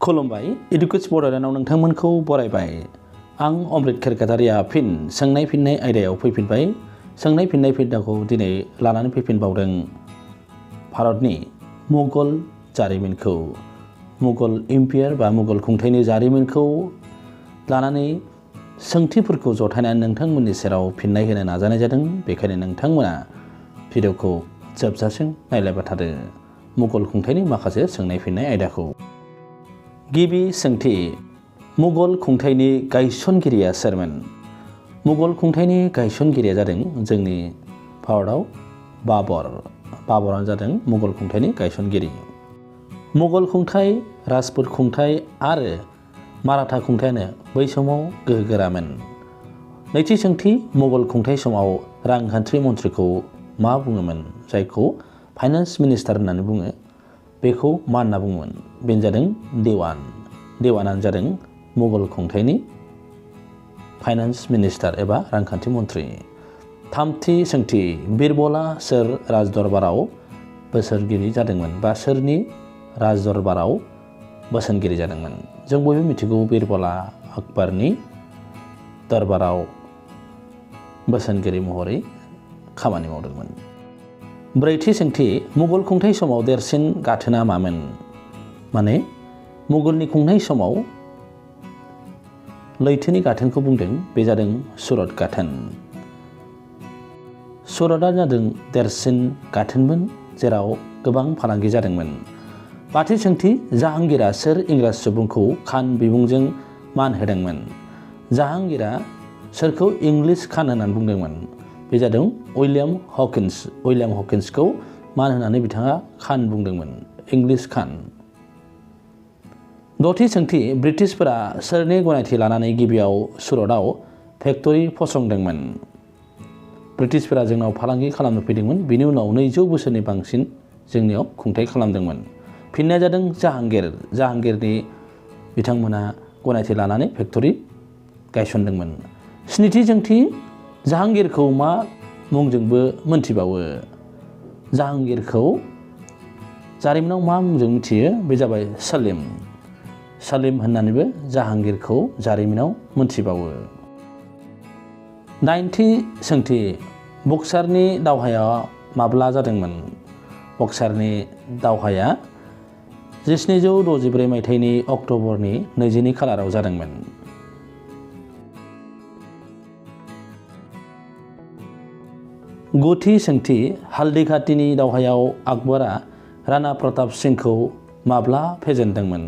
खुलुमबाय इडुकेट्स बड'लेण्डआव नोंथांमोनखौ बरायबाय। आं अमृत खेरखातारिया फिन सोंनाय फिननाय आयदायाव फैफिनबाय। सोंनाय फिननाय आयदाखौ दिनै लानानै फैफिनबावदों। भारतनि मुगल जारिमिनखौ, मुगल इम्पायार बा मुगल खुंथायनि जारिमिनखौ लानानै सोंथिफोरखौ जथायनानै नोंथांमोननि सेराव फिननाय होनो नाजानाय जादों। बेखायनो नोंथांमोना भिडिअखौ जोबजासिम नायलायबाय थादो। मुगल खुंथायनि माखासे सोंनाय फिननाय आयदाखौ। गिबि सोंथि, मुगल खुंथायनि गायसनगिरिया सोरमोन? मुगल खुंथायनि गायसनगिरिया जादों जोंनि भारतआव बाबर। बाबरानो जादों मुगल खुंथायनि गायसनगिरि। मुगल खुंथाय, राजपुत खुंथाय आरो माराठा खुंथायानो बै समाव गोहोगोरामोन। नैथि सोंथि, मुगल खुंथाय समाव रांखान्थि मन्थ्रिखौ मा बुङोमोन? जायखौ फाइनान्स मिनिस्टार होननानै बुङो, बेखौ मा होनना बुङोमोन? बेनो जादों देवान। देवानानो जादों मुगल खुंथायनि फाइनान्स मिनिस्टार एबा रांखान्थि मन्थ्रि। थामथि सोंथि, बिरबलआ सोर राजदरबाराव बोसोनगिरि जादोंमोन बा सोरनि राजदरबाराव बोसोनगिरि जादोंमोन? जों बयबो मिथिगौ बिरबलआ आकबरनि दरबाराव बोसोनगिरि महरै खामानि मावदोंमोन। ब्रैथि सोंथि, मुगल खुंथाय समाव देरसिन गाथोना मामोन? माने मुगलनि खुंथाय समाव लैथोनि गाथोनखौ बुंदों, बे जादों सुरत गाथोन। सुरतआ जादों देरसिन गाथोनमोन जेराव गोबां फालांगि जादोंमोन। बाथि सोंथि, जाहांगीरआ सोर इंराज सुबुंखौ खान बिमुंजों मान होदोंमोन? जाहांगीरआ सोरखौ इंलिश खान होननानै बुंदोंमोन? बे जादों उइलियाम हकिन्स। उइलियाम हकिन्सखौ मान होनानै बिथाङा खान बुंदोंमोन, इंलिश खान। दथि सोंथि, ब्रिटिशफोरा सोरनि गनायथि लानानै गिबियाव सुरतआव फेक्टरि फसंदोंमोन? ब्रिटिशफोरा जोंनाव फालांगि खालामनो फैदोंमोन, बिनि उनाव 200 बोसोरनि बांसिन जोंनियाव खुंथाय खालामदोंमोन। फिननाया जादों जाहांगीर। जाहांगीरनि बिथांमोना गनायथि लानानै फेक्टरि गायसनदोंमोन। स्निथि सोंथि, जाहांगीरखौ मा मुंजोंबो मोनथिबावो? जाहांगीरखौ जारिमिनाव मा मुंजों मिथियो? बे जाबाय सलीम। सलीम होननानैबो जाहांगीरखौ जारिमिनाव मोनथिबावो। दाइनथि सोंथि, बक्सारनि दावहाया माब्ला जादोंमोन? बक्सारनि दावहाया 1764 मायथाइनि अक्ट'बरनि 22 खालाराव जादोंमोन। गुथि सोंथि, हालदिघाटीनि दावहायाव आकबरा राणा प्रताप सिंहखौ माब्ला फेजेनदोंमोन?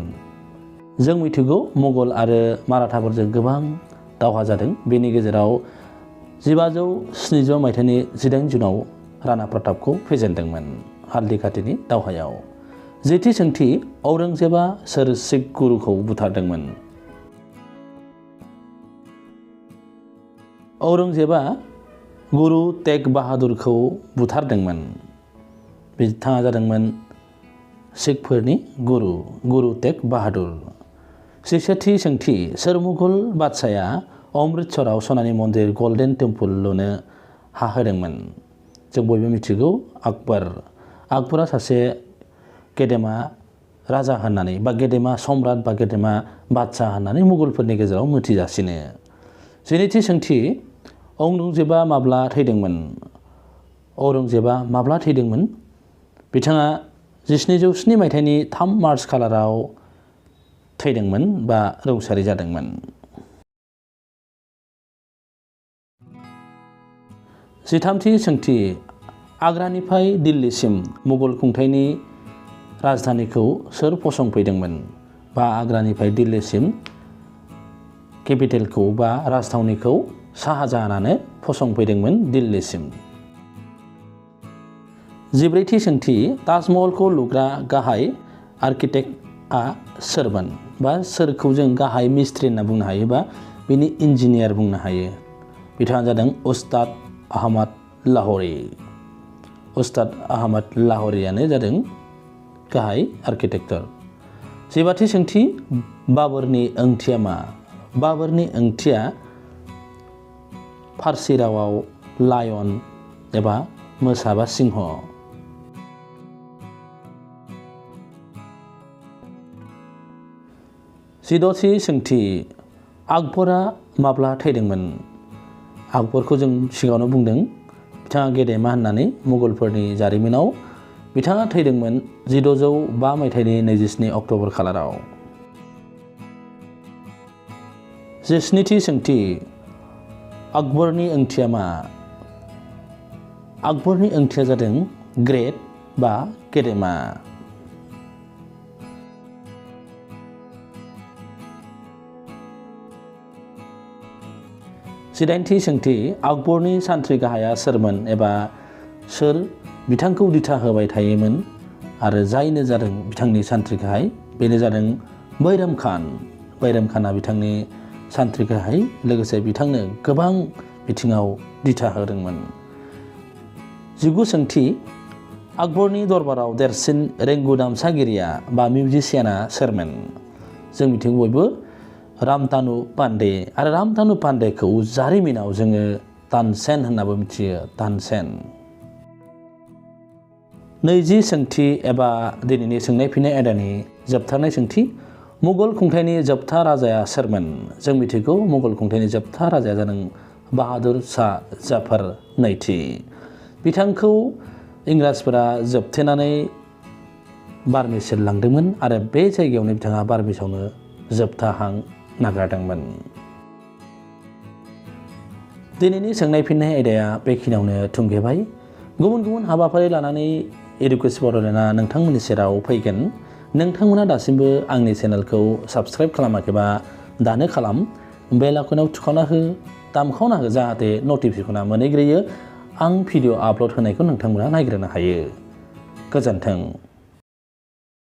जों मिथिगौ मुगल आरो माराठाफोरजों गोबां दावहा जादों। बेनि गेजेराव 1570 मायथाइनि 18 जुनाव राणा प्रतापखौ फेजेनदोंमोन हालदिघाटीनि दावहायाव। जेथि सोंथि, औरंगजेबा सोर सिख गुरुखौ बुथारदोंमोन? औरंगजेबा गुरु तेग बाहादुरखौ बुथारदोंमोन। बिथाङा जादोंमोन सिखफोरनि गुरु तेग बाहादुर। 16थि सोंथि, सोर मुगल बादशाहया अमृतसराव सनानि मन्दिर गल्डेन टेम्पोल लुनो हा होदोंमोन? जों बयबो मिथिगौ आकबर। आकबरा सासे गेदेमा राजा होननानै बा गेदेमा सम्राट बा गेदेमा बादशाह होननानै मुगलफोरनि गेजेराव मिथिजासिनो। 12थि सोंथि, औरंगजेबा माब्ला थैदोंमोन? औरंगजेबा माब्ला थैदोंमोन? बिथाङा 1707 मायथाइनि 3 मार्च खालाराव थैदोंमोन बा रुंसारि जादोंमोन। 13थि सोंथि, आग्रानिफ्राय दिल्लीसिम मुगल खुंथायनि राजधानिखौ सोर फसंफैदोंमोन? बा आग्रानिफ्राय दिल्लीसिम केपिटेलखौ बा राजथावनिखौ शाहजाहानानो फसंफैदोंमोन दिल्लीसिम। 14थि सोंथि, ताजमहलखौ लुग्रा गाहाय आर्किटेक्टआ सोरमोन? बा सोरखौ जों गाहाय मिस्ट्रि होनना बुंनो हायो बा बिनि इन्जिनियार बुंनो हायो? बिथाङा जादों उस्ताद आहमद लाहौरी। उस्ताद आहमद लाहौरीयानो जादों गाहाय आर्किटेक्टर। 15थि सोंथि, बाबरनि ओंथिया मा? बाबरनि ओंथिया फारसि रावाव लायन एबा मोसा बा सिंह। 16 16थि सोंथि आकबरा माब्ला थैदोंमोन? आकबरखौ जों सिगाङावनो बुंदों बिथाङा गेदेमा होननानै मुगलफोरनि जारिमिनाव बिथाङा थैदोंमोन 1605 मायथाइनि 27 अक्ट'बर खालाराव। 17थि सोंथि आकबरनि ओंथिया मा? आकबरनि ओंथिया जादों ग्रेट बा गेदेमा। 18थि सोंथि आकबरनि सान्थ्रि गाहाया सोरमोन एबा सोर बिथांखौ दिथा होबाय थायोमोन आरो जायनो जादों बिथांनि सान्थ्रि गाहाय? बेनो जादों बैराम खान। बैराम खाना बिथांनि सान्थ्रि गाहाय, लोगोसे बिथांनो गोबां बिथिङाव दिथा होदोंमोन। 19 सोंथि आकबरनि दरबाराव देरसिन रेंगुदामसागिरिया बा मिउजिसियाना सोरमोन? जों मिथिगौ बयबो रामतानु पान्डे, आरो रामतानु पान्डेखौ जारिमिनाव जोङो तानसेन होननाबो मिथियो, तानसेन। 20 सोंथि एबा दिनैनि सोंनाय फिन्नाय आयदानि जोबथारनाय सोंथि मुगल खुंथायनि जोबथा राजाया सोरमोन? जों मिथिगौ मुगल खुंथायनि जोबथा राजाया जादों बाहादुर शाह जाफर नैथि। बिथांखौ इंराजफोरा जोबथेनानै बार्मिसिम लांदोंमोन आरो बे जायगायावनो बिथाङा बार्मिसावनो जोबथा हां नागारदोंमोन। दिनैनि सोंनाय फिन्नाय आयदाया बेखिनियावनो थुंगेबाय। गुबुन गुबुन हाबाफारि लानानै एडुकेस बड'लेण्डआ नोंथांमोननि सेराव फैगोन। नोंथांमोना दासिमबो आंनि चेनेलखौ साबस्क्राइब खालामाखैबा दानो खालाम, बेल आइकनाव थुखावना हो, दामखावना हो, जाहाथे नटिफिकेसना मोनहैग्रोयो आं भिडिअ आपल'ड होनायखौ नोंथांमोना नायग्रोनो हायो। गोजोन्थों।